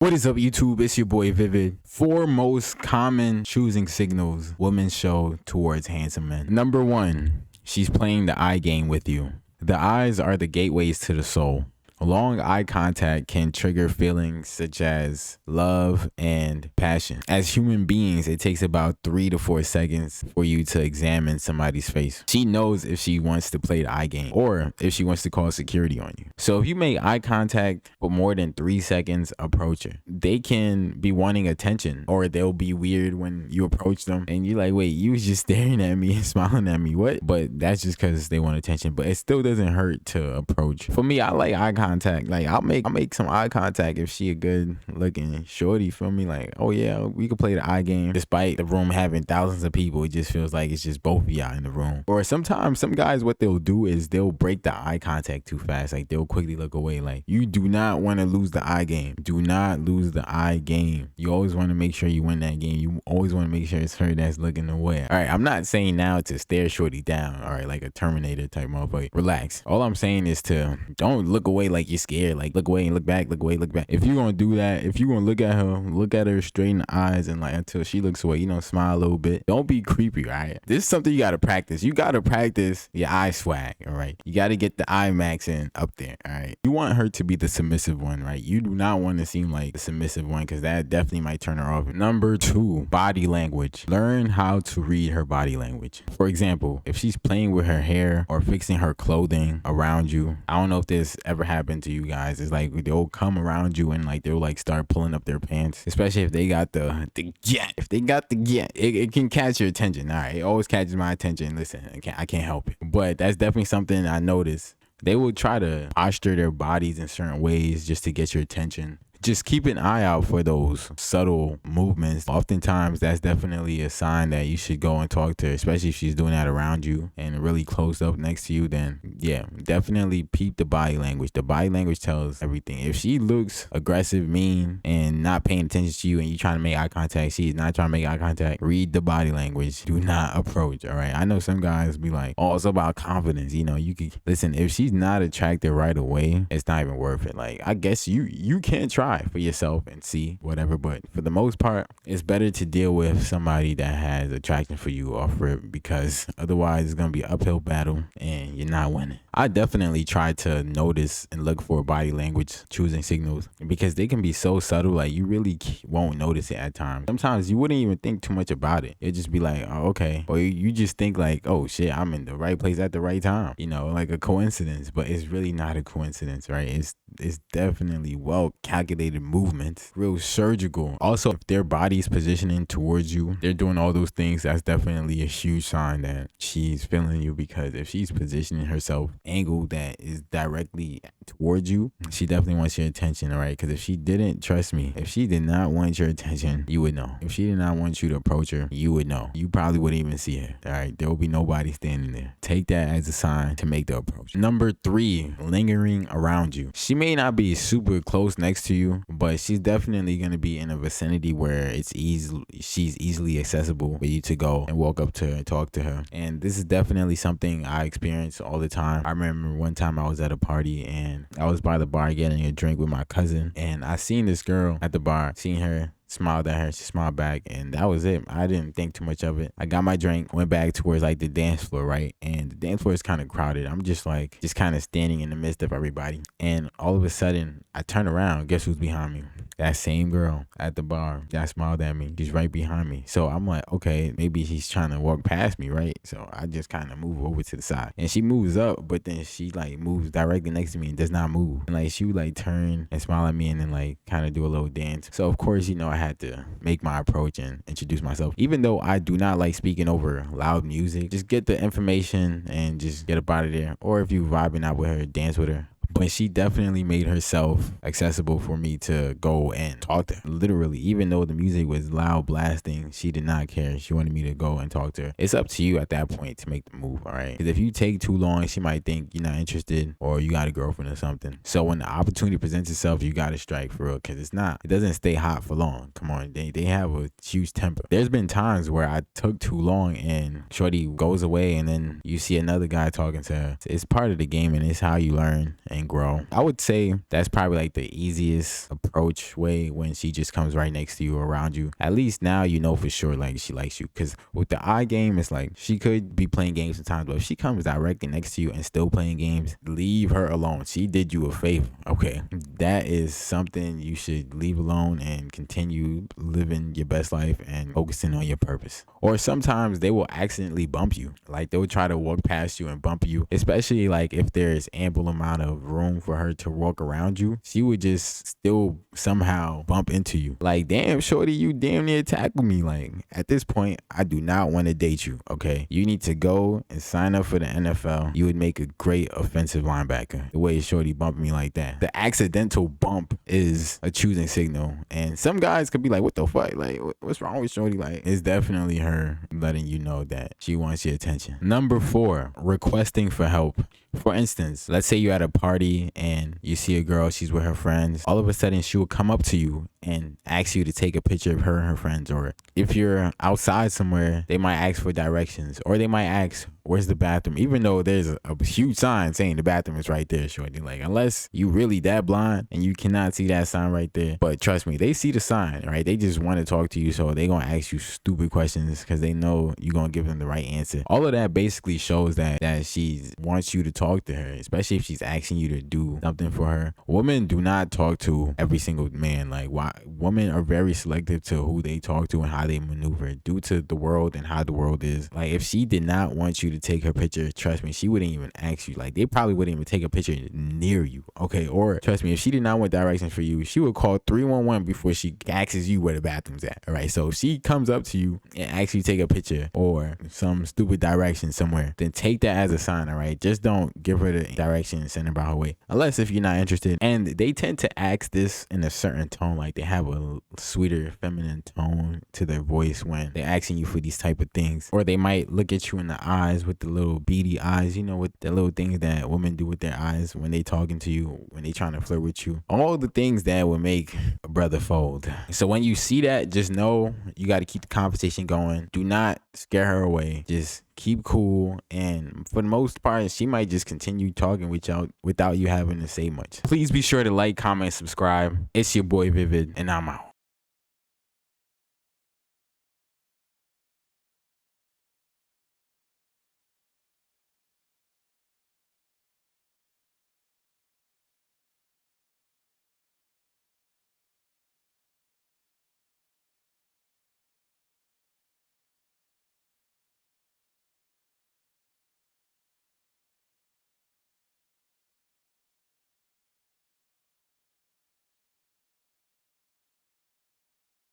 What is up, YouTube? It's your boy Vivid. 4 most common choosing signals women show towards handsome men. Number 1, she's playing the eye game with you. The eyes are the gateways to the soul. Long eye contact can trigger feelings such as love and passion. As human beings, it takes about 3 to 4 seconds for you to examine somebody's face. She knows if she wants to play the eye game or if she wants to call security on you. So if you make eye contact for more than 3 seconds, approach her. They can be wanting attention, or they'll be weird when you approach them and you're like, wait, you was just staring at me and smiling at me, what? But that's just because they want attention. But it still doesn't hurt to approach. For me, I like eye contact. Like I'll make some eye contact if she a good looking shorty. Feel me? Like, oh yeah, we could play the eye game. Despite the room having thousands of people, it just feels like it's just both of y'all in the room. Or sometimes some guys, what they'll do is they'll break the eye contact too fast. Like they'll quickly look away. Like, you do not want to lose the eye game. Do not lose the eye game. You always want to make sure you win that game. You always want to make sure it's her that's looking away. All right, I'm not saying now to stare shorty down. All right, like a Terminator type motherfucker. Relax. All I'm saying is to don't look away like you're scared. Like, look away and look back, look away, look back. If you're gonna do that, if you're gonna look at her straight in the eyes and like until she looks away, smile a little bit. Don't be creepy, right? This is something you gotta practice. You gotta practice your eye swag, all right? You gotta get the eye max in up there, all right? You want her to be the submissive one, right? You do not want to seem like the submissive one, because that definitely might turn her off. Number 2, body language. Learn how to read her body language. For example, if she's playing with her hair or fixing her clothing around you, I don't know if this ever happened to you guys. It's like they'll come around you and like they'll like start pulling up their pants, especially if they got the get. If they got the get, it can catch your attention. All right, it always catches my attention. Listen, I can't help it, but that's definitely something I noticed. They will try to posture their bodies in certain ways just to get your attention. Just keep an eye out for those subtle movements. Oftentimes, that's definitely a sign that you should go and talk to her, especially if she's doing that around you and really close up next to you. Then, yeah, definitely peep the body language. The body language tells everything. If she looks aggressive, mean, and not paying attention to you and you trying to make eye contact, she's not trying to make eye contact, read the body language. Do not approach, all right? I know some guys be like, oh, it's about confidence. You can listen, if she's not attracted right away, it's not even worth it. Like, I guess you can try for yourself and see whatever, but for the most part, it's better to deal with somebody that has attraction for you off rip, because otherwise it's gonna be an uphill battle and you're not winning. I definitely try to notice and look for body language choosing signals, because they can be so subtle, like you really won't notice it at times. Sometimes you wouldn't even think too much about it. It'd just be like, oh, okay, or you just think like, oh shit, I'm in the right place at the right time, like a coincidence. But it's really not a coincidence, right? It's definitely well calculated movements, real surgical. Also, if their body's positioning towards you, they're doing all those things, that's definitely a huge sign that she's feeling you, because if she's positioning herself angled that is directly towards you, she definitely wants your attention, all right? Because if she didn't, trust me, if she did not want your attention, you would know. If she did not want you to approach her, you would know. You probably wouldn't even see her, all right? There will be nobody standing there. Take that as a sign to make the approach. Number 3, lingering around you. She may not be super close next to you, but she's definitely going to be in a vicinity where she's easily accessible for you to go and walk up to her and talk to her. And this is definitely something I experience all the time. I remember one time I was at a party and I was by the bar getting a drink with my cousin, and I seen this girl at the bar, seen her, smiled at her, she smiled back, and that was it. I didn't think too much of it. I got my drink, went back towards like the dance floor, right? And the dance floor is kind of crowded. I'm just kind of standing in the midst of everybody, and all of a sudden I turn around. Guess who's behind me? That same girl at the bar that smiled at me. She's right behind me. So I'm like, okay, maybe he's trying to walk past me, right? So I just kind of move over to the side, and she moves up, but then she like moves directly next to me and does not move. And like she would like turn and smile at me and then like kind of do a little dance. So of course, I had to make my approach and introduce myself. Even though I do not like speaking over loud music, just get the information and just get up out of there. Or if you vibing out with her, dance with her. But she definitely made herself accessible for me to go and talk to her. Literally, even though the music was loud blasting, she did not care. She wanted me to go and talk to her. It's up to you at that point to make the move, all right? Because if you take too long, she might think you're not interested or you got a girlfriend or something. So when the opportunity presents itself, you got to strike for real, because it doesn't stay hot for long. Come on, they have a huge temper. There's been times where I took too long and shorty goes away and then you see another guy talking to her. It's part of the game and it's how you learn. And and grow. I would say that's probably like the easiest approach way when she just comes right next to you or around you. At least now you know for sure like she likes you. Because with the eye game, it's like she could be playing games sometimes, but if she comes directly next to you and still playing games, leave her alone. She did you a favor. Okay, that is something you should leave alone and continue living your best life and focusing on your purpose. Or sometimes they will accidentally bump you. Like they'll try to walk past you and bump you, especially like if there's ample amount of room for her to walk around you. She would just still somehow bump into you. Like, damn, shorty, you damn near tackled me. Like, at this point, I do not want to date you. Okay, you need to go and sign up for the NFL. You would make a great offensive linebacker. The way shorty bumped me like that. The accidental bump is a choosing signal, and some guys could be like, what the fuck, like what's wrong with shorty? Like, it's definitely her letting you know that she wants your attention. Number 4, requesting for help. For instance, let's say you're at a party and you see a girl, she's with her friends. All of a sudden, she will come up to you and ask you to take a picture of her and her friends. Or if you're outside somewhere, they might ask for directions, or they might ask, where's the bathroom? Even though there's a huge sign saying the bathroom is right there, shorty. Like, unless you really that blind and you cannot see that sign right there. But trust me, they see the sign, right? They just want to talk to you, so they gonna ask you stupid questions because they know you're gonna give them the right answer. All of that basically shows that she wants you to talk to her, especially if she's asking you to do something for her. Women do not talk to every single man. Like, why? Women are very selective to who they talk to and how they maneuver due to the world and how the world is. Like, if she did not want you to take her picture, trust me, she wouldn't even ask you. Like, they probably wouldn't even take a picture near you. Okay, or trust me, if she did not want directions for you, she would call 311 before she asks you where the bathroom's at. All right, so if she comes up to you and asks you to take a picture or some stupid direction somewhere, then take that as a sign. All right, just don't give her the direction and send her by her way, unless if you're not interested. And they tend to ask this in a certain tone, like they have a sweeter feminine tone to their voice when they're asking you for these type of things. Or they might look at you in the eyes with the little beady eyes, you know, with the little things that women do with their eyes when they talking to you, when they trying to flirt with you. All the things that would make a brother fold. So when you see that, just know you got to keep the conversation going. Do not scare her away. Just keep cool, and for the most part, she might just continue talking without you having to say much. Please be sure to like, comment, subscribe. It's your boy Vivid, and I'm out.